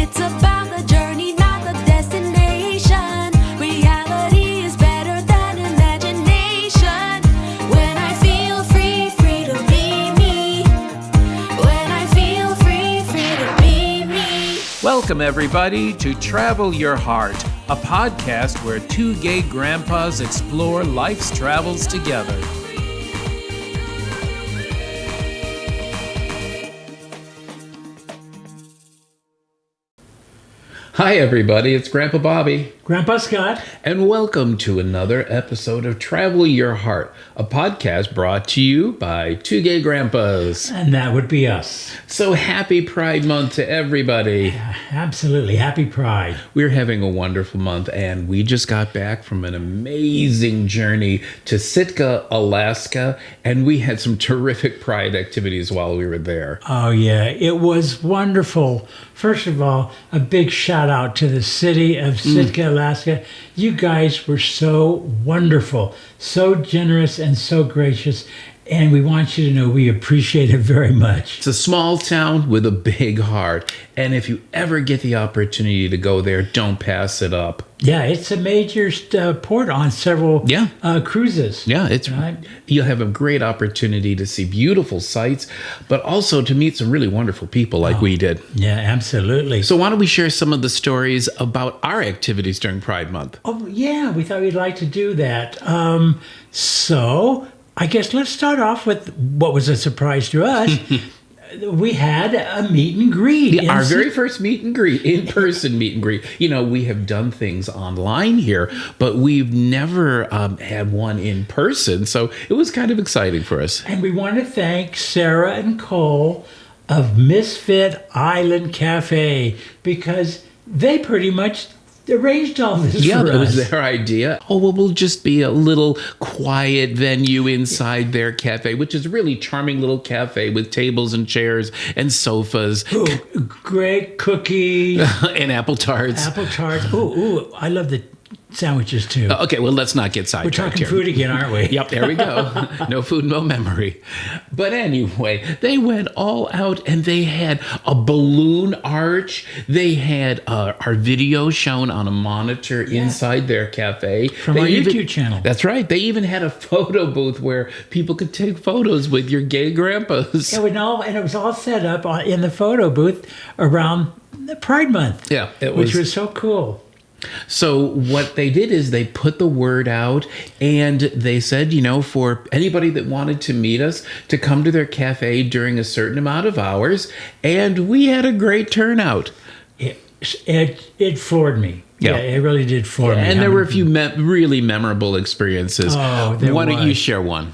It's about the journey, not the destination. Reality is better than imagination. When I feel free, free to be me. When I feel free, free to be me. Welcome, everybody, to Travel Your Heart, a podcast where two gay grandpas explore life's travels together. Hi, everybody. It's Grandpa Bobby. Grandpa Scott. And welcome to another episode of Travel Your Heart, a podcast brought to you by two gay grandpas. And that would be us. So happy Pride Month to everybody. Absolutely. Happy Pride. We're having a wonderful month, and we just got back from an amazing journey to Sitka, Alaska, and we had some terrific Pride activities while we were there. Oh, yeah. It was wonderful. First of all, a big shout out to the city of Sitka, Alaska. You guys were so wonderful, so generous, and so gracious. And we want you to know we appreciate it very much. It's a small town with a big heart. And if you ever get the opportunity to go there, don't pass it up. Yeah, it's a major port on several cruises. Yeah, it's right. You'll have a great opportunity to see beautiful sights, but also to meet some really wonderful people like we did. Yeah, absolutely. So why don't we share some of the stories about our activities during Pride Month? Oh, yeah, we thought we'd like to do that. So I guess let's start off with what was a surprise to us. We had a meet and greet. Yeah, our very first meet and greet, in-person meet and greet. You know, we have done things online here, but we've never had one in person. So it was kind of exciting for us. And we want to thank Sarah and Cole of Misfit Island Cafe because they pretty much arranged all this for us. Yeah, it was their idea. Oh, well, we'll just be a little quiet venue inside their cafe, which is a really charming little cafe with tables and chairs and sofas. Ooh, great cookie. And apple tarts. Apple tarts. Ooh, I love the sandwiches too. Okay, well, let's not get sidetracked. We're talking food again, aren't we? Yep, there we go. No food, no memory. But anyway, they went all out and they had a balloon arch. They had our video shown on a monitor inside their cafe. From our YouTube channel. That's right. They even had a photo booth where people could take photos with your gay grandpas. And it was all set up in the photo booth around the Pride Month. Yeah, which was so cool. So what they did is they put the word out and they said, you know, for anybody that wanted to meet us to come to their cafe during a certain amount of hours. And we had a great turnout. It floored me. Yeah, it really did floor me. And there were a few really memorable experiences. Oh, Why don't you share one?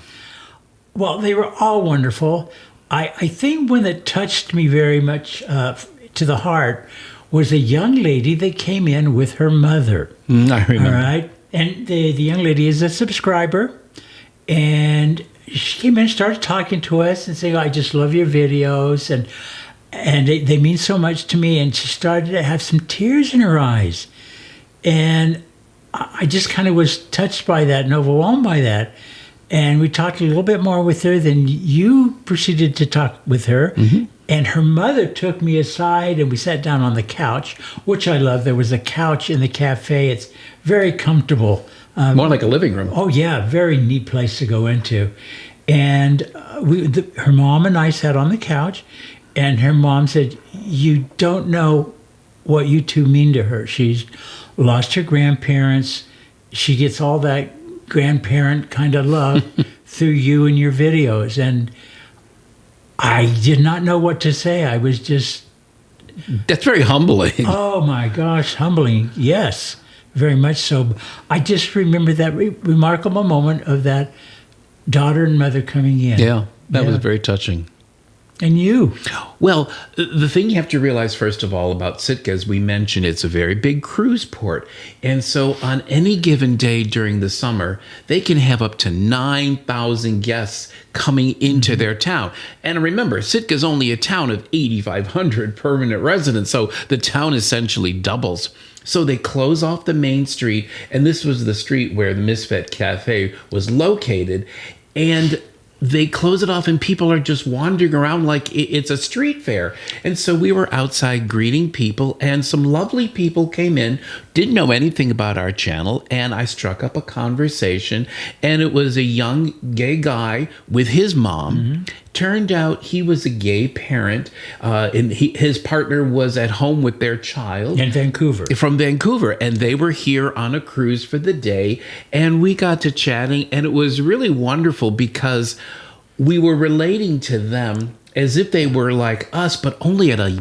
Well, they were all wonderful. I think one that touched me very much to the heart was a young lady that came in with her mother. I remember. All right. And the young lady is a subscriber. And she came in and started talking to us and saying, I just love your videos. And they mean so much to me. And she started to have some tears in her eyes. And I just kind of was touched by that and overwhelmed by that. And we talked a little bit more with her. Then you proceeded to talk with her. Mm-hmm. And her mother took me aside and we sat down on the couch, which I love. There was a couch in the cafe. It's very comfortable. More like a living room. Oh, yeah. Very neat place to go into. And her mom and I sat on the couch. And her mom said, you don't know what you two mean to her. She's lost her grandparents. She gets all that grandparent kind of love through you and your videos. And I did not know what to say. I was just... That's very humbling. Oh, my gosh. Humbling. Yes, very much so. I just remember that remarkable moment of that daughter and mother coming in. Yeah, that was very touching. And you? Well, the thing you have to realize, first of all, about Sitka, as we mentioned, it's a very big cruise port. And so on any given day during the summer, they can have up to 9,000 guests coming into their town. And remember, Sitka is only a town of 8,500 permanent residents, so the town essentially doubles. So they close off the main street, and this was the street where the Misfit Cafe was located. And they close it off and people are just wandering around like it's a street fair. And so we were outside greeting people, and some lovely people came in, didn't know anything about our channel, and I struck up a conversation, and it was a young gay guy with his mom. Turned out he was a gay parent, and his partner was at home with their child. In Vancouver. From Vancouver, and they were here on a cruise for the day, and we got to chatting, and it was really wonderful because we were relating to them as if they were like us, but only at a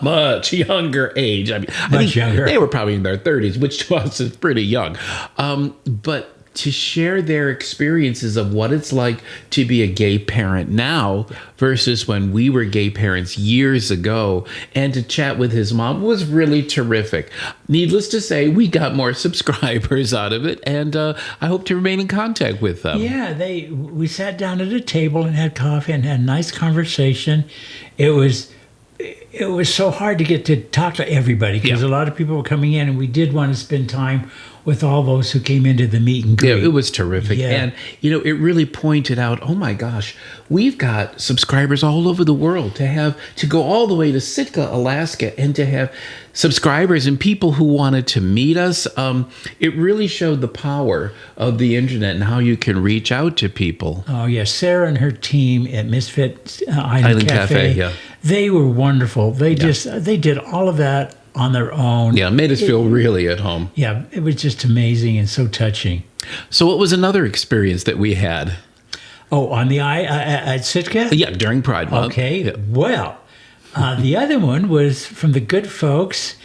much younger age. I think younger. They were probably in their 30s, which to us is pretty young. But to share their experiences of what it's like to be a gay parent now versus when we were gay parents years ago, and to chat with his mom was really terrific. Needless to say, we got more subscribers out of it, and I hope to remain in contact with them. Yeah, we sat down at a table and had coffee and had a nice conversation. It was so hard to get to talk to everybody because a lot of people were coming in, and we did want to spend time with all those who came into the meet and greet. Yeah, it was terrific. Yeah. And, it really pointed out, oh my gosh, we've got subscribers all over the world. To go all the way to Sitka, Alaska, and to have subscribers and people who wanted to meet us. It really showed the power of the internet and how you can reach out to people. Oh, yeah. Sarah and her team at Misfit Island Cafe, yeah. They were wonderful. They did all of that on their own. Yeah, it made us feel really at home. Yeah, it was just amazing and so touching. So what was another experience that we had? Oh, on the at Sitka? Yeah, during Pride Month. Okay, Yeah. well, the other one was from the good folks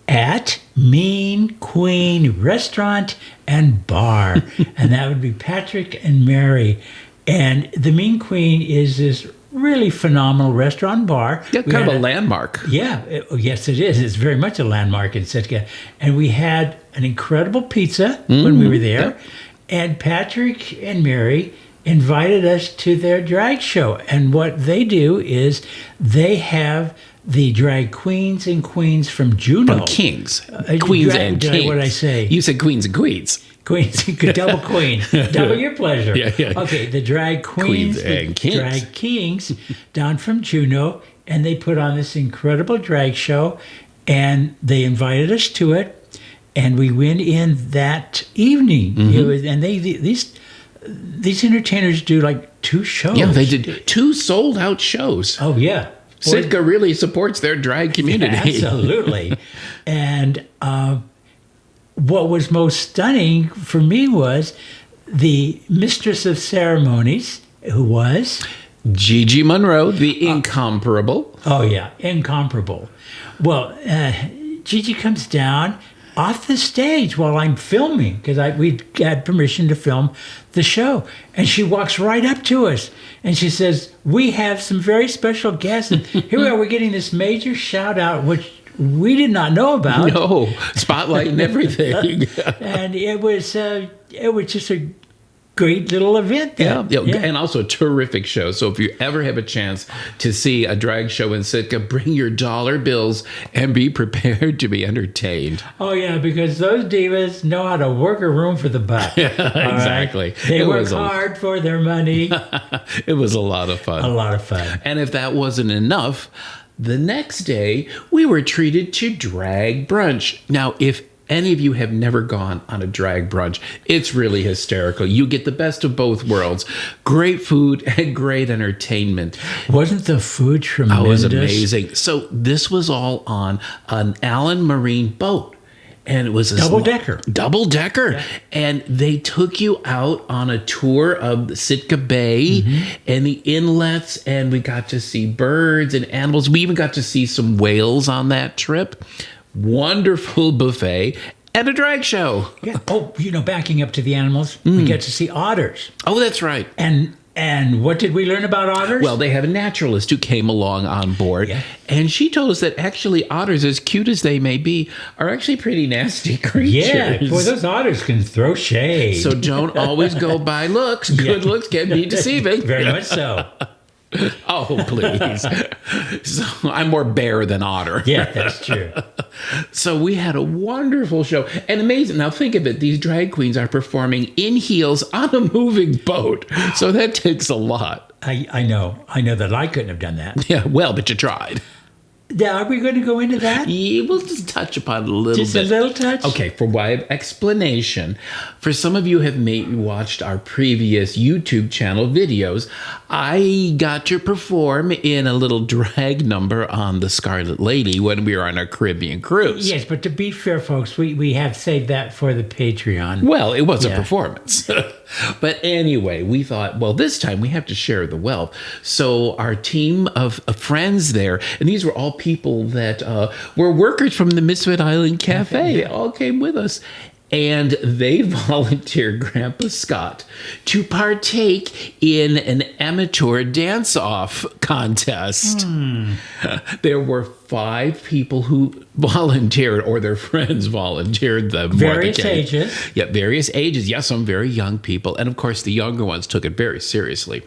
at Mean Queen Restaurant and Bar. And that would be Patrick and Mary. And the Mean Queen is this really phenomenal restaurant and bar. Yeah, kind of a landmark. Yeah, yes, it is. It's very much a landmark in Sitka. And we had an incredible pizza when we were there. Yep. And Patrick and Mary invited us to their drag show. And what they do is they have the drag queens and queens from Juneau. From Kings. Queens and Kings. What did I say? You said queens and queens. Queens, double queen, double your pleasure. Yeah. Okay, the drag queens and kings. drag kings down from Juneau, and they put on this incredible drag show, and they invited us to it, and we went in that evening. It was, and these entertainers do like 2 shows. Yeah, they did 2 sold out shows. Oh yeah, Sitka really supports their drag community. Absolutely, and. What was most stunning for me was the mistress of ceremonies, who was Gigi Monroe, the incomparable. Oh yeah, incomparable. Well, Gigi comes down off the stage while I'm filming because we had permission to film the show, and she walks right up to us and she says, "We have some very special guests, and here we are. We're getting this major shout out, which." We did not know about. No, spotlight and everything. And it was just a great little event there. Yeah, and also a terrific show. So if you ever have a chance to see a drag show in Sitka, bring your dollar bills and be prepared to be entertained. Oh, yeah, because those divas know how to work a room for the buck. Yeah, exactly. Right? They work hard for their money. It was a lot of fun. A lot of fun. And if that wasn't enough, the next day, we were treated to drag brunch. Now, if any of you have never gone on a drag brunch, it's really hysterical. You get the best of both worlds. Great food and great entertainment. Wasn't the food tremendous? Oh, it was amazing. So this was all on an Allen Marine boat. And it was a double decker. Yeah. And they took you out on a tour of the Sitka Bay and the inlets, and we got to see birds and animals. We even got to see some whales on that trip. Wonderful buffet and a drag show. Yeah. Oh, backing up to the animals, we get to see otters. Oh, that's right. And what did we learn about otters? Well, they have a naturalist who came along on board, and she told us that actually otters, as cute as they may be, are actually pretty nasty creatures. Yeah, boy, those otters can throw shade. So don't always go by looks. Good looks can be deceiving. Very much so. Oh, please. So I'm more bear than otter. Yeah, that's true. So we had a wonderful show. And amazing. Now think of it. These drag queens are performing in heels on a moving boat. So that takes a lot. I know that I couldn't have done that. Yeah, well, but you tried. Yeah, are we going to go into that? Yeah, we'll just touch upon it a little Just bit. a little touch? Okay, for way of explanation, for some of you have maybe watched our previous YouTube channel videos, I got to perform in a little drag number on the Scarlet Lady when we were on our Caribbean cruise. Yes, but to be fair, folks, we have saved that for the Patreon. Well, it was a Yeah. performance. But anyway, we thought, well, this time we have to share the wealth. So our team of friends there, and these were all people that were workers from the Misfit Island Cafe. They all came with us. And they volunteered Grandpa Scott to partake in an amateur dance-off contest. There were 5 people who volunteered, or their friends volunteered them. Various ages. Yeah, various ages. Yes, some very young people. And of course, the younger ones took it very seriously.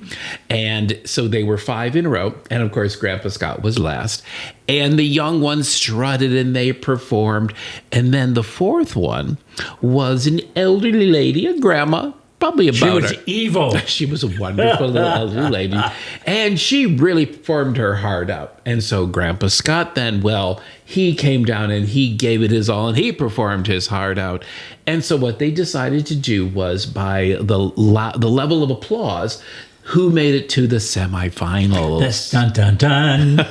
And so they were 5 in a row. And of course, Grandpa Scott was last. And the young ones strutted and they performed. And then the 4th one was an elderly lady, a grandma, probably about She was her. evil. She was a wonderful little elderly lady. And she really performed her heart out. And so Grandpa Scott then, well, he came down and he gave it his all and he performed his heart out. And so what they decided to do was, by the level of applause, who made it to the semifinals. That's dun dun dun.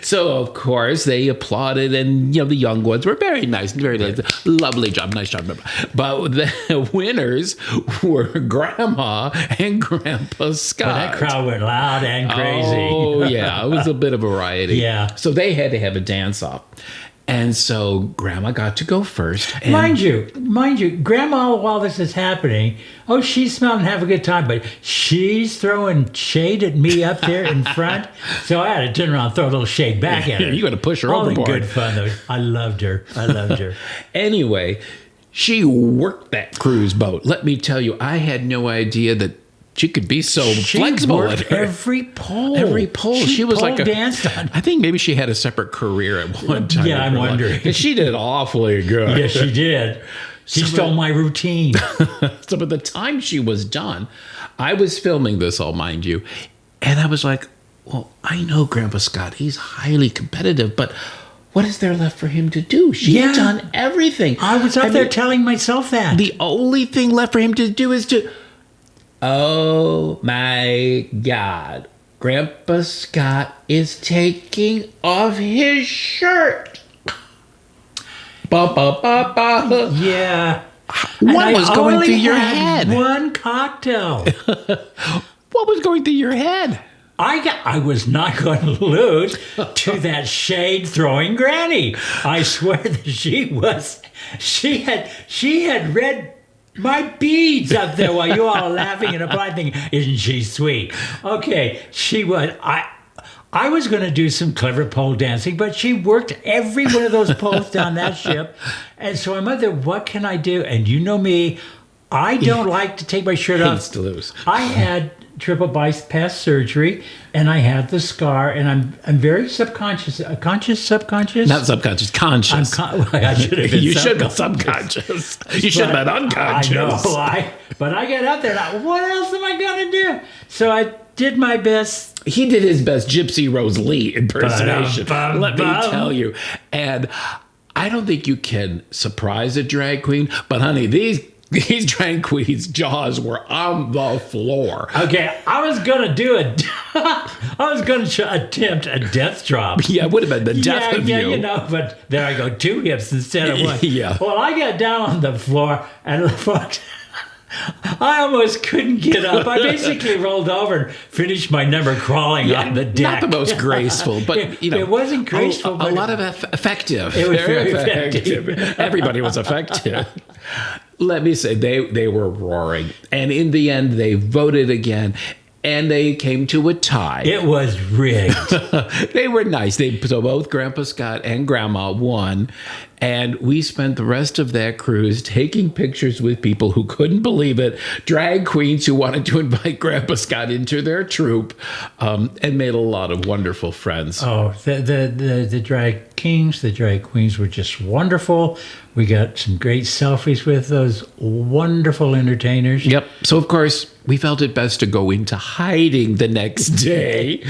So of course they applauded, and the young ones were very nice, very nice. Lovely job, nice job. But the winners were Grandma and Grandpa Scott. Well, that crowd went loud and crazy. Oh yeah, it was a bit of variety. Yeah. So they had to have a dance off. And so Grandma got to go first. And Mind you, Grandma, while this is happening, she's smiling and having a good time, but she's throwing shade at me up there in front. So I had to turn around and throw a little shade back at her. You got to push her All in overboard. good fun, though. I loved her. Anyway, she worked that cruise boat. Let me tell you, I had no idea that she could be so She flexible. worked every pole. Every pole. She was pole like a danced on. I think maybe she had a separate career at one time. Yeah, I'm wondering. And she did awfully good. Yes, she did. She stole my routine. So by the time she was done, I was filming this, all mind you, and I was like, well, I know Grandpa Scott. He's highly competitive, but what is there left for him to do? She's Yeah. done everything. I was up there telling myself that. The only thing left for him to do is to... Oh my God. Grandpa Scott is taking off his shirt. Ba, ba, ba, ba. Yeah. What was going only through your had head? one cocktail. What was going through your head? I was not going to lose to that shade throwing granny. I swear that she had read my beads up there while you all are laughing and applauding, thinking, isn't she sweet? Okay, she was. I was going to do some clever pole dancing, but she worked every one of those poles down that ship. And so I'm out there, what can I do? And you know me, I don't like to take my shirt off. Hates to lose. I had triple bypass surgery, and I had the scar, and I'm very subconscious. Subconscious? Not subconscious, conscious. I should have been You should be subconscious. You should have been unconscious. I know. But I got up there, and what else am I going to do? So I did my best. He did his best Gypsy Rose Lee impersonation. Ba-dum, Let me bum. tell you. And I don't think you can surprise a drag queen, but honey, these drag queens' jaws were on the floor. Okay, I was going to attempt a death drop. Yeah, it would have been the death of you. But there I go, 2 hips instead of 1. Yeah. Well, I got down on the floor and I almost couldn't get up. I basically rolled over and finished my number crawling on the deck. Not the most graceful, but it wasn't graceful. A but lot of effective. It was very effective. Everybody was effective. Let me say, they were roaring. And in the end, they voted again. and they came to a tie. It was rigged. They were nice. So both Grandpa Scott and Grandma won. And we spent the rest of that cruise taking pictures with people who couldn't believe it, drag queens who wanted to invite Grandpa Scott into their troupe, and made a lot of wonderful friends. Oh, the drag kings, the drag queens were just wonderful. We got some great selfies with those wonderful entertainers. Yep. So, of course, we felt it best to go into hiding the next day.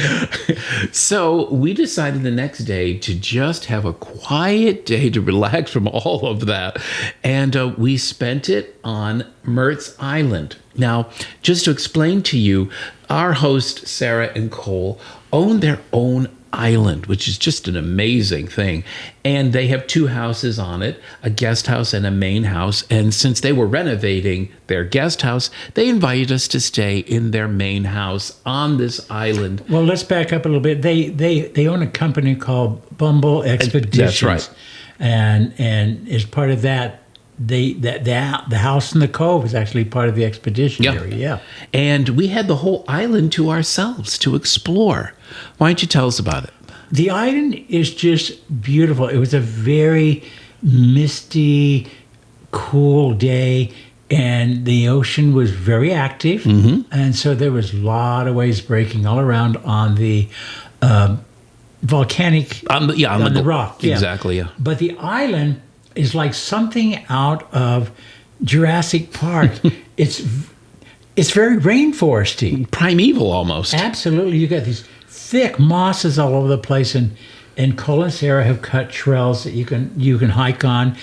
So we decided the next day to just have a quiet day to relax from all of that. And we spent it on Mertz Island. Now, just to explain to you, our host, Sarah and Cole, own their own island, which is just an amazing thing. And they have 2 houses on it, a guest house and a main house. And since they were renovating their guest house, they invited us to stay in their main house on this island. Well, let's back up a little bit. They own a company called Bumble Expeditions. That's right. And as part of that, the house in the cove is actually part of the expedition area. Yeah. And we had the whole island to ourselves to explore. Why don't you tell us about it? The island is just beautiful. It was a very misty, cool day, and the ocean was very active. Mm-hmm. And so there was a lot of waves breaking all around on the volcanic, on the rock. Yeah. Exactly, yeah. But the island is like something out of Jurassic Park. It's very rainforesty. Primeval almost. Absolutely. You got these thick mosses all over the place, and Cole and Sarah have cut trails that you can hike on,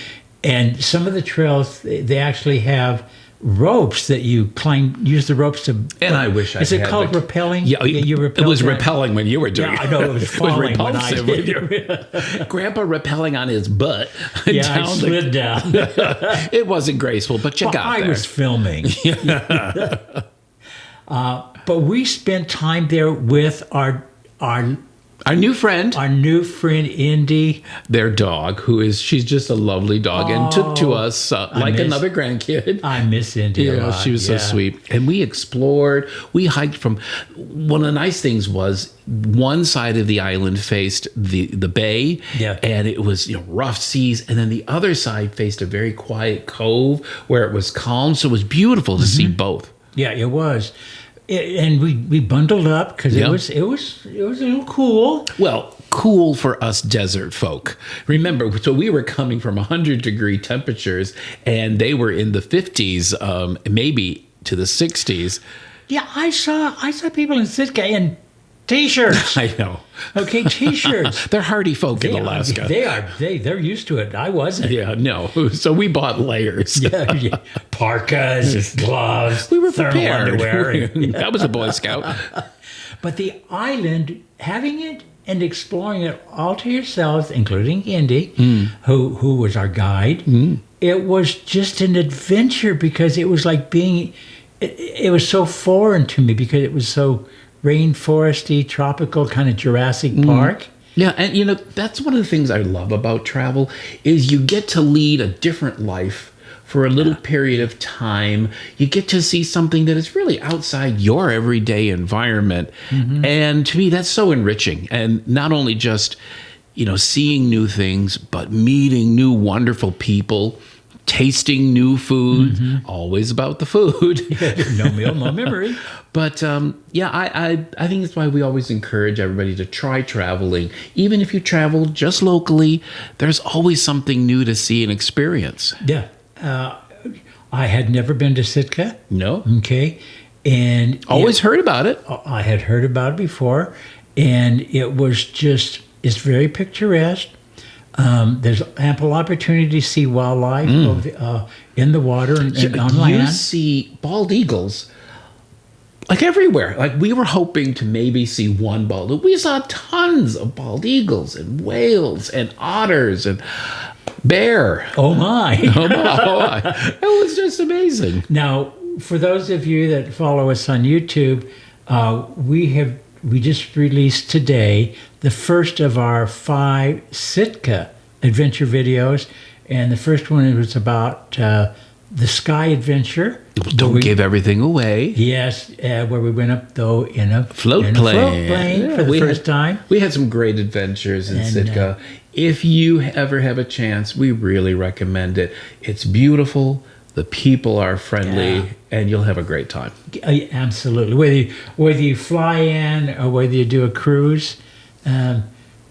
and some of the trails they actually have ropes that you climb. Use the ropes to. And I wish I had. Is it called rappelling? Yeah, you it was rappelling when you were doing it. I know it was falling when I did. Grandpa rappelling on his butt. Yeah, I slid down. It wasn't graceful, but you got there. I was filming. But we spent time there with our new friend. Our new friend, Indy. Their dog, she's just a lovely dog, and took to us like another grandkid. I miss Indy a lot. She was so sweet. And we explored. We hiked from, one of the nice things was one side of the island faced the bay, and it was rough seas, and then the other side faced a very quiet cove where it was calm. So it was beautiful to see both. Yeah, it was. And we bundled up because it was a little cool. Well, cool for us desert folk. Remember, so we were coming from 100-degree temperatures, and they were in the 50s, maybe to the 60s. Yeah, I saw people in Sitka in T-shirts. I know. Okay, T-shirts. They're hardy folk in Alaska. They're used to it. I wasn't. Yeah, no. So we bought layers. Yeah. Parkas, gloves. We were thermal prepared. underwear. That was a Boy Scout. But the island, having it and exploring it all to yourselves, including Indy, who was our guide, it was just an adventure because it was like it was so foreign to me because it was so rainforesty, tropical, kind of Jurassic Park. Yeah, and that's one of the things I love about travel is you get to lead a different life for a little period of time. You get to see something that is really outside your everyday environment. And to me, that's so enriching. And not only just, seeing new things, but meeting new wonderful people, tasting new food, always about the food. No meal, no memory. But I think that's why we always encourage everybody to try traveling. Even if you travel just locally, there's always something new to see and experience. Yeah. I had never been to Sitka. No. Okay. And always heard about it. I had heard about it before, and it was it's very picturesque. There's ample opportunity to see wildlife in the water and on land. You see bald eagles like everywhere. Like we were hoping to maybe see one bald eagle. We saw tons of bald eagles and whales and otters and bear. Oh my. Oh my. It was just amazing. Now, for those of you that follow us on YouTube, we just released today the first of our 5 Sitka adventure videos, and the first one was about the Sky Adventure. Don't give everything away. Yes, where we went up though in a Float in plane. a float plane Yeah, for the we first had- time. We had some great adventures in Sitka. If you ever have a chance, we really recommend it. It's beautiful. The people are friendly, Yeah. and you'll have a great time. Absolutely. Whether you fly in or whether you do a cruise.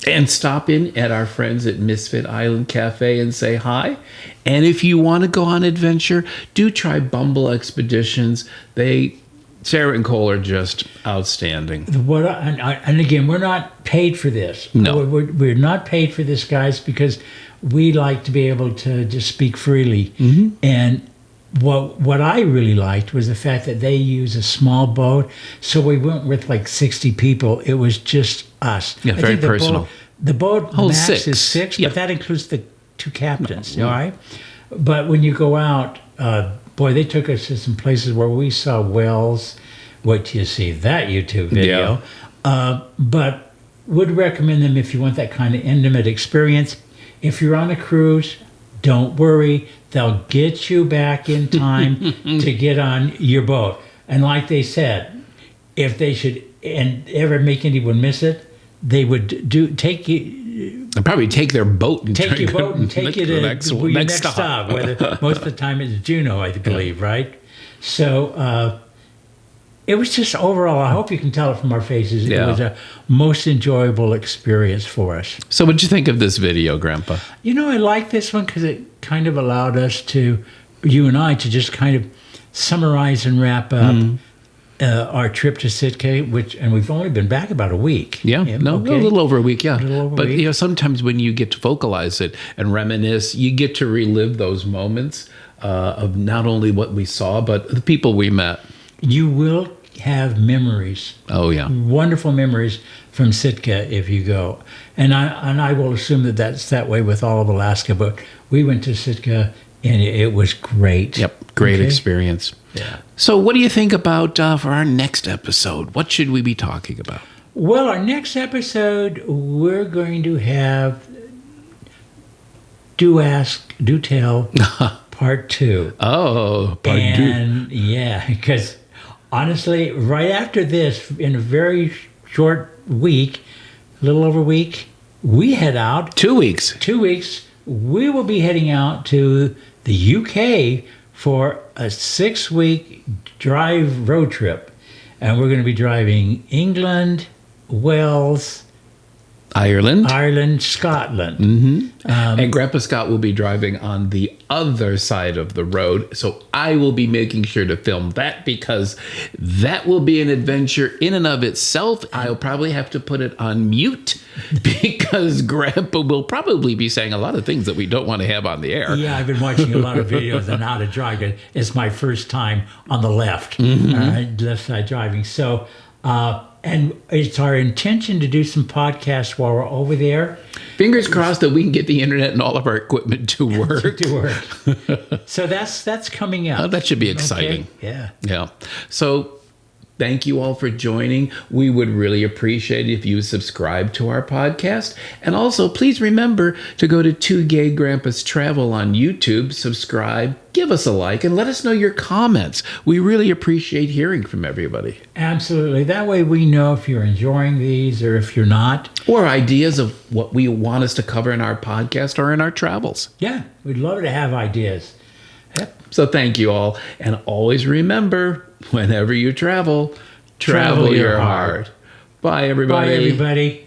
And stop in at our friends at Misfit Island Cafe and say hi. And if you want to go on adventure, do try Bumble Expeditions. Sarah and Cole are just outstanding. And again, we're not paid for this. No. We're not paid for this, guys, because we like to be able to just speak freely. And what I really liked was the fact that they use a small boat. So we went with like 60 people. It was just us. Yeah, very think personal. The boat Holds max six. is 6, Yeah. but that includes the 2 captains, all right? But when you go out, boy, they took us to some places where we saw whales. Wait till you see that YouTube video. But would recommend them if you want that kind of intimate experience. If you're on a cruise, don't worry. They'll get you back in time to get on your boat. And like they said, if they should and ever make anyone miss it, they would take you. They'll probably take their boat and Take your boat and take you to the your next stop. Whether most of the time it's Juneau, I believe, right? So it was just overall. I hope you can tell it from our faces. Yeah. It was a most enjoyable experience for us. So what'd you think of this video, Grandpa? You know, I like this one because it kind of allowed us to, you and I, to just kind of summarize and wrap up our trip to Sitka, and we've only been back about a week. Yeah, okay. a little over a week, yeah. little over a But week. sometimes when you get to vocalize it and reminisce, you get to relive those moments of not only what we saw, but the people we met. You will have memories. Oh yeah, Wonderful memories from Sitka if you go, and I will assume that that's that way with all of Alaska. But we went to Sitka and it was great. yep, great Okay? experience. Yeah. So what do you think about for our next episode? What should we be talking about? Well, our next episode we're going to have Do Ask, Do Tell, Part 2. Oh, part 2. And yeah, because honestly, right after this, in a very short week, a little over a week, we head out. 2 weeks. 2 weeks, we will be heading out to the UK for a 6-week drive road trip. And we're going to be driving England, Wales, Ireland. Scotland. And Grandpa Scott will be driving on the other side of the road. So I will be making sure to film that because that will be an adventure in and of itself. I'll probably have to put it on mute because Grandpa will probably be saying a lot of things that we don't want to have on the air. Yeah, I've been watching a lot of videos on how to drive it. It's my first time on the left, left side driving. So, and it's our intention to do some podcasts while we're over there. Fingers crossed that we can get the internet and all of our equipment to work. To work. So that's coming up. Oh, that should be exciting. Okay? Yeah. Yeah. So thank you all for joining. We would really appreciate it if you subscribe to our podcast. And also, please remember to go to Two Gay Grandpas Travel on YouTube, subscribe, give us a like, and let us know your comments. We really appreciate hearing from everybody. Absolutely. That way we know if you're enjoying these or if you're not. Or ideas of what we want us to cover in our podcast or in our travels. Yeah, we'd love to have ideas. Yep. So thank you all. And always remember, whenever you travel, travel your heart. Bye, everybody. Bye, everybody.